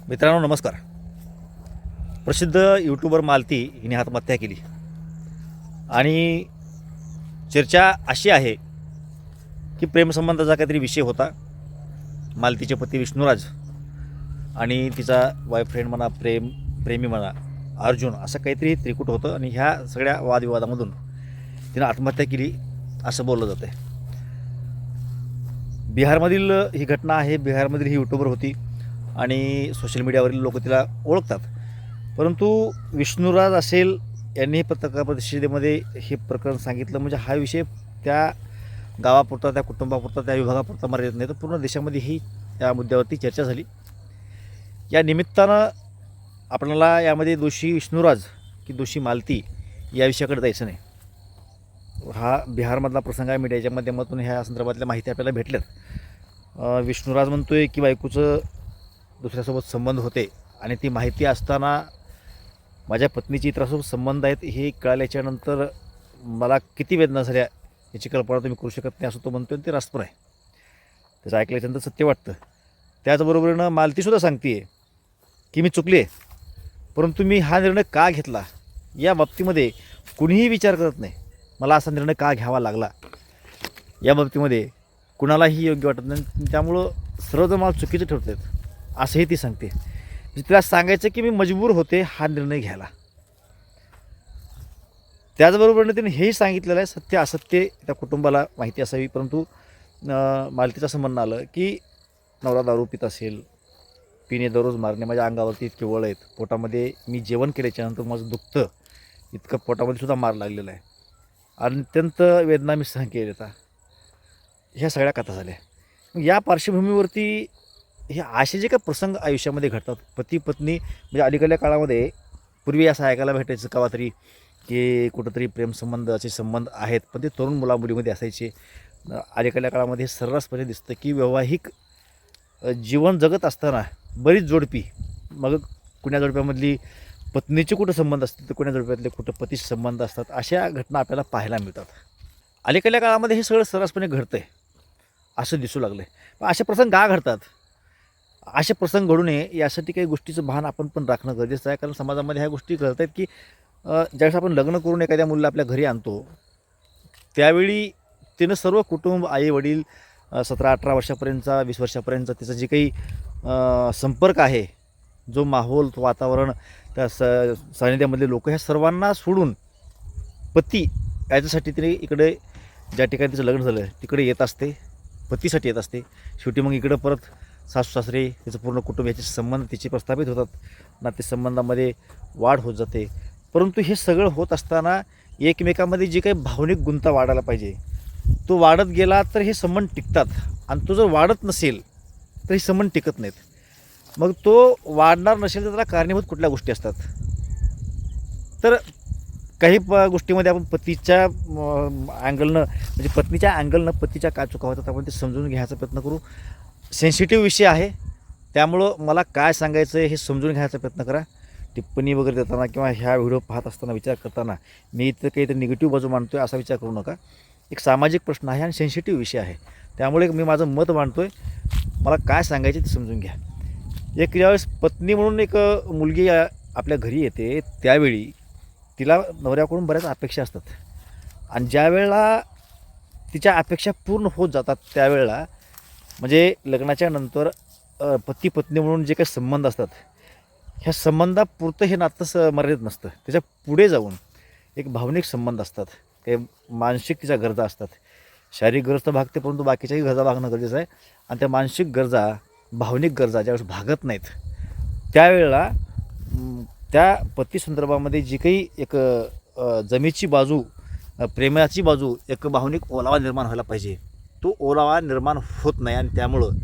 मित्रांनो नमस्कार. प्रसिद्ध यूट्यूबर मालती हिने आत्महत्या केली आणि चर्चा अशी आहे की प्रेमसंबंधाचा काहीतरी विषय होता. मालतीचे पती विष्णुराज आणि तिचा बॉयफ्रेंड म्हणा प्रेमी म्हणा अर्जुन असं काहीतरी त्रिकूट होतं आणि ह्या सगळ्या वादविवादामधून तिनं आत्महत्या केली असं बोललं जातं आहे. बिहारमधील ही घटना आहे. बिहारमधील ही यूट्यूबर होती आणि सोशल मीडियावरील लोक तिला ओळखतात. परंतु विष्णुराज असेल यांनी पत्रकार परिषदेमध्ये हे प्रकरण सांगितलं म्हणजे हा विषय त्या गावापुरता, त्या कुटुंबापुरता, त्या विभागापुरता मर्यादित नाही तर पूर्ण देशामध्ये ही या मुद्द्यावरती चर्चा झाली. या निमित्तानं आपल्याला यामध्ये दोषी विष्णुराज की दोषी मालती या विषयाकडे जायचं नाही. हा बिहारमधला प्रसंग आहे. मीडियाच्या माध्यमातून ह्या संदर्भातल्या माहिती आपल्याला भेटल्यात. विष्णुराज म्हणतोय की बायकोचं दुसऱ्यासोबत संबंध होते आणि ती माहिती असताना माझ्या पत्नीची इतरासोबत संबंध आहेत हे कळाल्याच्यानंतर मला किती वेदना झाल्या याची कल्पना तुम्ही करू शकत नाही असं तो म्हणतो आणि ते रास्तपर आहे. त्याचं ऐकल्याच्यानंतर सत्य वाटतं. त्याचबरोबरीनं मालतीसुद्धा सांगते आहे की मी चुकले परंतु मी हा निर्णय का घेतला या बाबतीमध्ये कुणीही विचार करत नाही. मला असा निर्णय का घ्यावा लागला या बाबतीमध्ये कुणालाही योग्य वाटत नाही. त्यामुळं सर्वजण मला चुकीचं ठरत आहेत असंही ती सांगते. तिला सांगायचं की मी मजबूर होते हा निर्णय घ्यायला. त्याचबरोबरनं तिने हेही सांगितलेलं आहे सत्य असत्य त्या कुटुंबाला माहिती असावी. परंतु मालतीचं असं म्हणणं आलं की नवरा दारू पित असेल, पिणे दररोज मारणे माझ्या अंगावरती इतके वळ आहेत, पोटामध्ये मी जेवण केल्याच्यानंतर माझं दुखतं इतकं पोटामध्ये सुद्धा मार लागलेला आहे आणि अत्यंत वेदना मी सहन केल्या. ह्या सगळ्या कथा झाल्या. या पार्श्वभूमीवरती हे असे जे काही प्रसंग आयुष्यामध्ये घडतात पती पत्नी म्हणजे अलीकडल्या काळामध्ये पूर्वी असं ऐकायला भेटायचं केव्हा तरी की कुठंतरी प्रेमसंबंधाचे संबंध आहेत पण ते तरुण मुलामुलीमध्ये असायचे. अलीकडल्या काळामध्ये सर्रासपणे दिसतं की वैवाहिक जीवन जगत असताना बरीच जोडपी मग कुण्या जोडप्यामधली पत्नीचे कुठं संबंध असतात तर कुण्या जोडप्यातले कुठं पतीचे संबंध असतात अशा घटना आपल्याला पाहायला मिळतात. अलीकडल्या काळामध्ये हे सगळं सर्रासपणे घडतं आहे असं दिसू लागलं आहे. पण असे प्रसंग का घडतात, असे प्रसंग घडू नये यासाठी काही गोष्टीचं भान आपण पण राखणं गरजेचं आहे. कारण समाजामध्ये ह्या गोष्टी कळत आहेत की ज्यावेळेस आपण लग्न करून एखाद्या मुलीला आपल्या घरी आणतो त्यावेळी तिनं सर्व कुटुंब आई वडील 17-18 वर्षापर्यंतचा 20 वर्षापर्यंतचा तिचा जे काही संपर्क आहे जो माहोल तो वातावरण त्या सानिध्यामधले लोक ह्या सर्वांना सोडून पती याच्यासाठी तिने इकडे ज्या ठिकाणी तिचं लग्न झालं तिकडे येत असते, पतीसाठी येत असते. शेवटी मग इकडं परत सासू सासरे तिचं पूर्ण कुटुंब याचे संबंध तिचे प्रस्थापित होतात. नातेसंबंधामध्ये वाढ होत जाते. परंतु हे सगळं होत असताना एकमेकामध्ये जे काही भावनिक गुंता वाढायला पाहिजे तो वाढत गेला तर हे संबंध टिकतात आणि तो जर वाढत नसेल तर हे संबंध टिकत नाहीत. मग तो वाढणार नसेल तर त्याला कारणीभूत कुठल्या गोष्टी असतात. तर काही गोष्टीमध्ये आपण पतीच्या अँगलनं म्हणजे पत्नीच्या अँगलनं पतीच्या काय चुका होतात आपण ते समजून घ्यायचा प्रयत्न करू. सेन्सिटिव्ह विषय आहे त्यामुळं मला काय सांगायचं आहे हे समजून घ्यायचा प्रयत्न करा. टिप्पणी वगैरे देताना किंवा ह्या व्हिडिओ पाहत असताना विचार करताना मी इथं काहीतरी निगेटिव्ह बाजू मांडतो आहे असा विचार करू नका. एक सामाजिक प्रश्न आहे आणि सेन्सिटिव्ह विषय आहे त्यामुळे मी माझं मत मांडतो आहे. मला काय सांगायचे ते समजून घ्या. एक ज्यावेळेस पत्नी म्हणून एक मुलगी आपल्या घरी येते त्यावेळी तिला नवऱ्याकडून बऱ्याच अपेक्षा असतात आणि ज्या वेळेला तिच्या अपेक्षा पूर्ण होत जातात त्यावेळेला म्हणजे लग्नाच्या नंतर पती पत्नी म्हणून जे काही संबंध असतात ह्या संबंधापुरतं हे नातं मर्यादित नसतं. त्याच्या पुढे जाऊन एक भावनिक संबंध असतात, काही मानसिक तिच्या गरजा असतात. शारीरिक गरज तर भागते परंतु बाकीच्याही गरजा भागणं गरजेचं आहे आणि त्या मानसिक गरजा भावनिक गरजा ज्यावेळेस भागत नाहीत त्यावेळेला त्या पती संदर्भामध्ये जी काही एक जमेची बाजू प्रेमाची बाजू एक भावनिक ओलावा निर्माण व्हायला पाहिजे तो ओलावा निर्माण होत नाही आणि त्यामुळं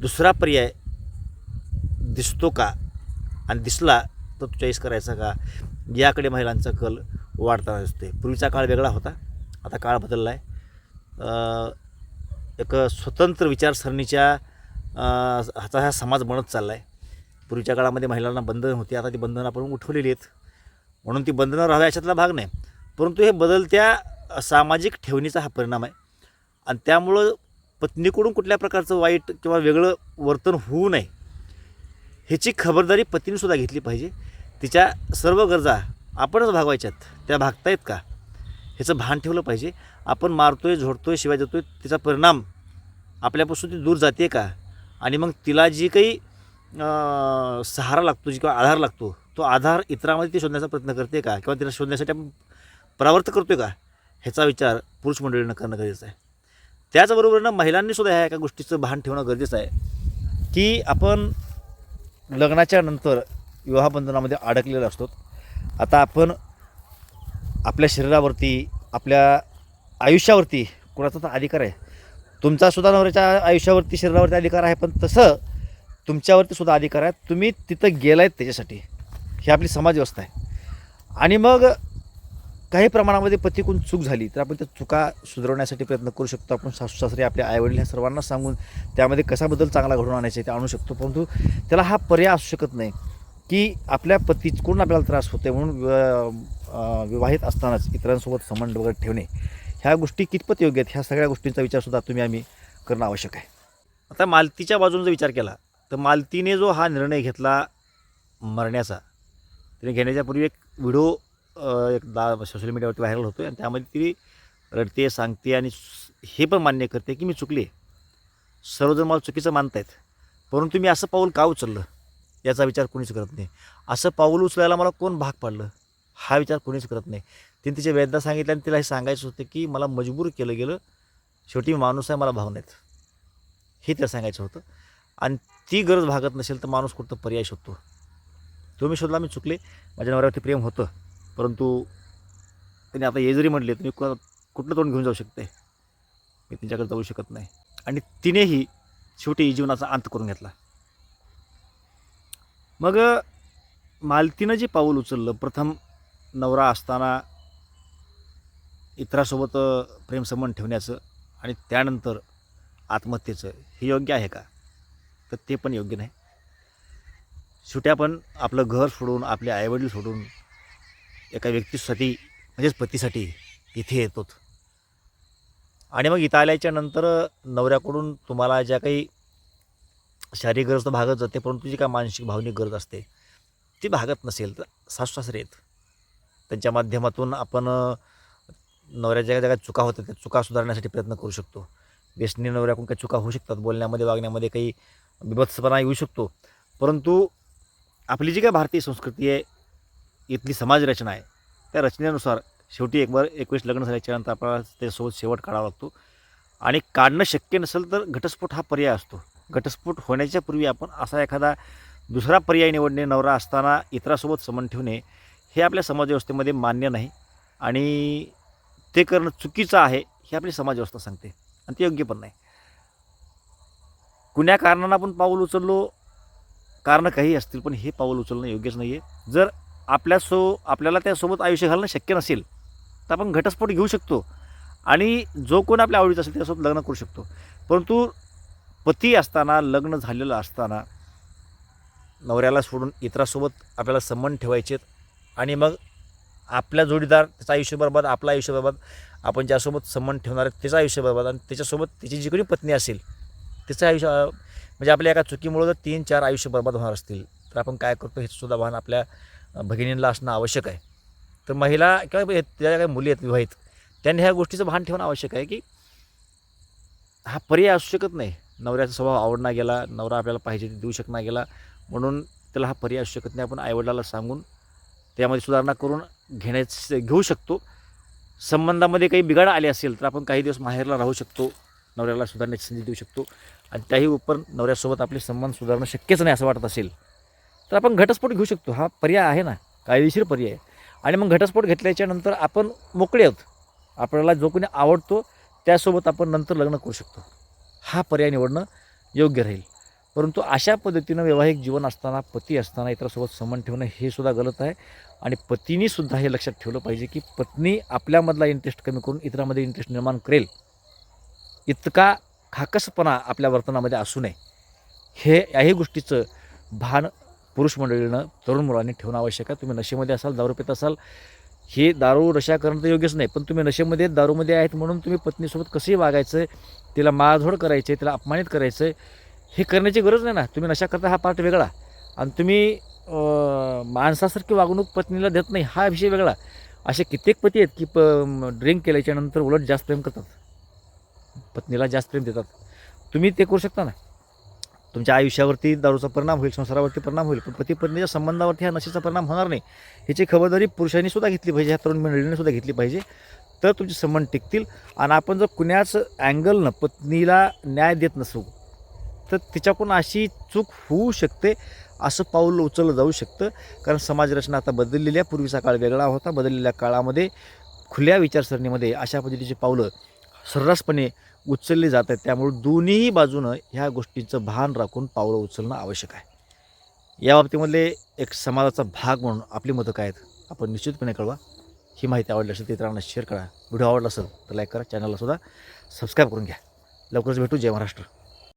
दुसरा पर्याय दिसतो का आणि दिसला तर तो चॉईस करायचा का याकडे महिलांचा कल वाढताना दिसते. पूर्वीचा काळ वेगळा होता, आता काळ बदलला आहे. एक स्वतंत्र विचारसरणीच्या ह्याचा हा समाज बनत चालला आहे. पूर्वीच्या काळामध्ये महिलांना बंधनं होती, आता ती बंधनं आपण उठवलेली आहेत म्हणून ती बंधनं राहावी याच्यातला भाग नाही. परंतु हे बदलत्या सामाजिक ठेवणीचा हा परिणाम आहे आणि त्यामुळं पत्नीकडून कुठल्या प्रकारचं वाईट किंवा वेगळं वर्तन होऊ नये ह्याची खबरदारी पत्नीने सुद्धा घेतली पाहिजे. तिच्या सर्व गरजा आपणच भागवायच्यात, त्या भागतायत का ह्याचं भान ठेवलं पाहिजे. आपण मारतोय, झोडतोय, शिवाय देतोय, त्याचा परिणाम आपल्यापासून ती दूर जाते का, आणि मग तिला जी काही सहारा लागतो, जी किंवा आधार लागतो, तो आधार इतरांमध्ये ती शोधण्याचा प्रयत्न करते का, किंवा तिला शोधण्यासाठी आपण परावर्त करतोय का, ह्याचा विचार पुरुष मंडळीनं करणं गरजेचं आहे. त्याचबरोबरीनं महिलांनीसुद्धा ह्या एका गोष्टीचं भान ठेवणं गरजेचं आहे की आपण लग्नाच्या नंतर विवाहबंधनामध्ये अडकलेलो असतो. आता आपण आपल्या शरीरावरती, आपल्या आयुष्यावरती कोणाचा तर अधिकार आहे. तुमचासुद्धा नवऱ्याच्या आयुष्यावरती, शरीरावरती अधिकार आहे, पण तसं तुमच्यावरती सुद्धा अधिकार आहे. तुम्ही तिथं गेलायत त्याच्यासाठी. ही आपली समाजव्यवस्था आहे. आणि मग काही प्रमाणामध्ये पतीकडून चूक झाली तर आपण त्या चुका सुधारवण्यासाठी प्रयत्न करू शकतो. आपण सासू सासरे, आपले आईवडील ह्या सर्वांना सांगून त्यामध्ये कसा बदल चांगला घडून आणायचा ते आणू शकतो. परंतु त्याला हा पर्याय असू शकत नाही की आपल्या पतीकडून आपल्याला त्रास होते म्हणून विवाहित असतानाच इतरांसोबत संबंध वगैरे ठेवणे, ह्या गोष्टी कितपत योग्य आहेत, ह्या सगळ्या गोष्टींचा विचारसुद्धा आम्ही करणं आवश्यक आहे. आता मालतीच्या बाजूने जर विचार केला तर मालतीने जो हा निर्णय घेतला मरण्याचा, तिने घेण्याच्या पूर्वी एक व्हिडिओ एकदा सोशल मीडियावरती व्हायरल होतो आणि त्यामध्ये ती रडते, सांगते आणि हे पण मान्य करते की मी चुकले, सर्वजण मला चुकीचं मानतायत, परंतु मी असं पाऊल का उचललं याचा विचार कोणीच करत नाही. असं पाऊल उचलायला मला कोण भाग पाडलं हा विचार कोणीच करत नाही. तिने तिच्या वेदना सांगितल्या आणि तिला हे सांगायचं होतं की मला मजबूर केलं गेलं, शेवटी माणूस आहे, मला भावना आहेत, हे तिला सांगायचं होतं. आणि ती गरज भागत नसेल तर माणूस कुठं पर्याय शोधतो. तो मी शोधला, मी चुकले, माझ्या नवऱ्यावरती प्रेम होतं, परंतु त्याने आता हे जरी म्हटले तुम्ही कुठलं तोंड घेऊन जाऊ शकते, मी त्यांच्याकडे जाऊ शकत नाही. आणि तिनेही शेवटी जीवनाचा अंत करून घेतला. मग मालतीनं जे पाऊल उचललं, प्रथम नवरा असताना इतरांसोबत प्रेमसंबंध ठेवण्याचं आणि त्यानंतर आत्महत्येचं, हे योग्य आहे का, तर ते पण योग्य नाही. शेवटी आपण आपलं घर सोडून, आपले आईवडील सोडून एका व्यक्तीसाठी म्हणजेच पतीसाठी इथे येतो. आणि मग इथं आल्याच्या नंतर नवऱ्याकडून तुम्हाला ज्या काही शारीरिक गरज तर भागत जाते, परंतु जी काय मानसिक भावनिक गरज असते ती भागत नसेल तर सासू सासरे आहेत, त्यांच्या माध्यमातून आपण नवऱ्याच्या ज्या काही चुका होतात त्या चुका सुधारण्यासाठी प्रयत्न करू शकतो. व्यसनी नवऱ्याकडून काही चुका होऊ शकतात, बोलण्यामध्ये वागण्यामध्ये काही बिभत्सपणा येऊ शकतो, परंतु आपली जी काय भारतीय संस्कृती आहे, इथली समाजरचना आहे, त्या रचनेनुसार शेवटी एक 21 लग्न झाल्याच्यानंतर आपल्याला त्यासोबत शेवट काढावा लागतो. आणि काढणं शक्य नसेल तर घटस्फोट हा पर्याय असतो. घटस्फोट होण्याच्या पूर्वी आपण असा एखादा दुसरा पर्याय निवडणे, नवरा असताना इतरांसोबत संबंध ठेवणे, हे आपल्या समाजव्यवस्थेमध्ये मान्य नाही आणि ते करणं चुकीचं आहे हे आपली समाजव्यवस्था सांगते आणि ते योग्य पण नाही. कुण्या कारणानं आपण पाऊल उचललो, कारणं काही असतील, पण हे पाऊल उचलणं योग्यच नाही आहे. जर आपल्याला त्यासोबत आयुष्य घालणं शक्य नसेल तर आपण घटस्फोट घेऊ शकतो आणि जो कोण आपल्या आवडीचा असेल त्यासोबत लग्न करू शकतो. परंतु पती असताना, लग्न झालेलं असताना नवऱ्याला सोडून इतरांसोबत आपल्याला संबंध ठेवायचेत आणि मग आपल्या जोडीदार त्याचं आयुष्य बरबाद, आपलं आयुष्य बरबाद, आपण ज्यासोबत संबंध ठेवणार आहे त्याचं आयुष्य बरबाद आणि त्याच्यासोबत त्याची जी कोणी पत्नी असेल त्याचं आयुष्य, म्हणजे आपल्या एका चुकीमुळं जर 3-4 आयुष्य बरबाद होणार असतील तर आपण काय करतो हे सुद्धा भान आपल्या भगिनींना असणं आवश्यक आहे. तर महिला किंवा ज्या काही मुली आहेत विवाहित, त्यांनी ह्या गोष्टीचं भान ठेवणं आवश्यक आहे की हा पर्याय असू शकत नाही. नवऱ्याचा स्वभाव आवडला गेला, नवरा आपल्याला पाहिजे ते देऊ शकणार गेला, म्हणून त्याला हा पर्याय असू शकत नाही. आपण आईवडिलाला सांगून त्यामध्ये सुधारणा करून घेऊ शकतो. संबंधामध्ये काही बिघाड आले असेल तर आपण काही दिवस माहेरला राहू शकतो, नवऱ्याला सुधारण्याची संधी देऊ शकतो. आणि त्याही उपर नवऱ्यासोबत आपले संबंध सुधारणं शक्यच नाही असं वाटत असेल तर आपण घटस्फोट घेऊ शकतो. हा पर्याय आहे ना, कायदेशीर पर्याय आहे. आणि मग घटस्फोट घेतल्याच्यानंतर आपण मोकळे आहोत, आपल्याला जो कोणी आवडतो त्यासोबत आपण नंतर लग्न करू शकतो. हा पर्याय निवडणं योग्य राहील. परंतु अशा पद्धतीनं वैवाहिक जीवन असताना, पती असताना इतरांसोबत संबंध ठेवणं हे सुद्धा गलत आहे. आणि पत्नीसुद्धा हे लक्षात ठेवलं पाहिजे की पत्नी आपल्यामधला इंटरेस्ट कमी करून इतरांमध्ये इंटरेस्ट निर्माण करेल इतका खाकसपणा आपल्या वर्तनामध्ये असू नये. याही गोष्टीचं भान पुरुष मंडळीनं, तरुण मुलांनी ठेवणं आवश्यक आहे. तुम्ही नशेमध्ये असाल, दारू पित असाल, हे दारू नशा करणं तर योग्यच नाही, पण तुम्ही नशेमध्ये, दारूमध्ये आहेत म्हणून तुम्ही पत्नीसोबत कसंही वागायचं, तिला मारझोड करायचे, तिला अपमानित करायचं, हे करण्याची गरज नाही ना. तुम्ही नशा करता हा पार्ट वेगळा, आणि तुम्ही माणसासारखी वागणूक पत्नीला देत नाही, हा विषय वेगळा. असे कित्येक पती आहेत की ड्रिंक केल्याच्यानंतर उलट जास्त प्रेम करतात, पत्नीला जास्त प्रेम देतात. तुम्ही ते करू शकता ना. तुमच्या आयुष्यावरती दारूचा परिणाम होईल, संसारावरती परिणाम होईल, पण पती पत्नीच्या संबंधावरती ह्या नशेचा परिणाम होणार नाही. ह्याची खबरदारी पुरुषांनी सुद्धा घेतली पाहिजे, ह्या तरुण मंडळींनी सुद्धा घेतली पाहिजे. तर तुमचे संबंध टिकतील. आणि आपण जर कुण्याच अँगलनं पत्नीला न्याय देत नसू तर तिच्याकडून अशी चूक होऊ शकते, असं पाऊल उचललं जाऊ शकतं. कारण समाजरचना आता बदललेली आहे. पूर्वीचा काळ वेगळा होता. बदललेल्या काळामध्ये खुल्या विचारसरणीमध्ये अशा पद्धतीची पावलं सर्रासपणे उचलली जात आहेत. त्यामुळे दोन्ही बाजूनं ह्या गोष्टींचं भान राखून पावलं उचलणं आवश्यक आहे. या बाबतीमधले एक समाजाचा भाग म्हणून आपली मतं काय आहेत आपण निश्चितपणे कळवा. ही माहिती आवडली असेल तर इतरांना शेअर करा. व्हिडिओ आवडला असेल तर लाईक करा. चॅनलला सुद्धा सबस्क्राईब करून घ्या. लवकरच भेटू. जय महाराष्ट्र.